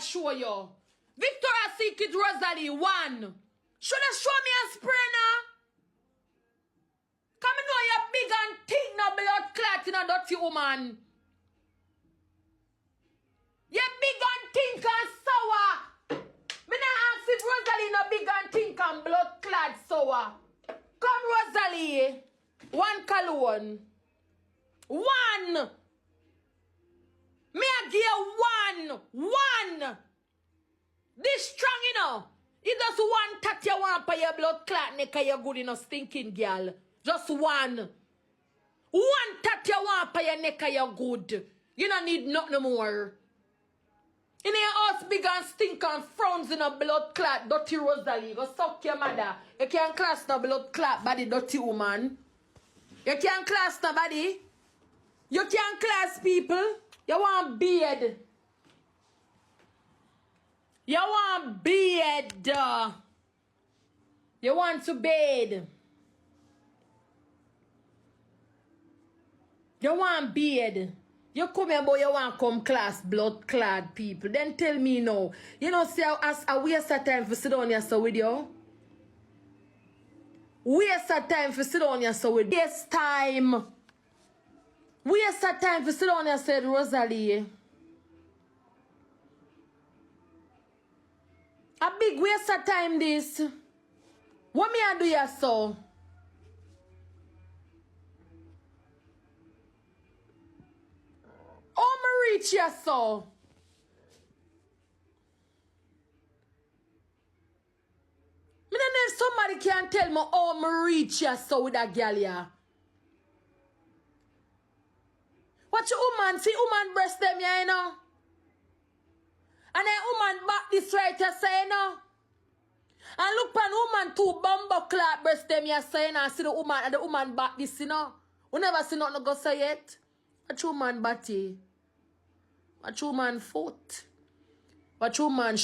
show you. Victoria's Secret Rosealee 1. Should have show me a spray now? Come know you're big and thick no blood clot in a dirty woman. You're big and thick and sour. Me not ask if Rosealee no big and thick and blood clot sour. Come Rosealee. 1 cologne. 1. Me a give you 1. This strong, you know. You just one tat you want for your blood clot neck you good in a stinking girl. Just 1. 1 tat you want for your neck you good. You don't need nothing more. In your house big and stink and frowns in a blood clot, dirty Rosealee. Go suck your mother. You can't class no blood clot body, dirty woman. You can't class nobody. You can't class people. You want beard. You want beard. You want to bed. You want beard. You come here, boy, you want come class blood clad people. Then tell me now. You know, see as I waste of time for sit down here so with you. Waste of time for sit down here so with you. Waste time. Waste of time for sit down here said Rosealee. A big waste of time this. What me I do ya so? Oh, me reach ya so. Me don't know if somebody can tell me oh me reach ya so with that girl ya. Watch your woman, see woman breast them ya, you know. And then woman back this right ya say, you know. And look pan woman two bumbo clot breast them ya say, you know. See the woman and the woman back this, you know. We never see nothing go say yet. Watch woman body. Watch woman foot. Watch woman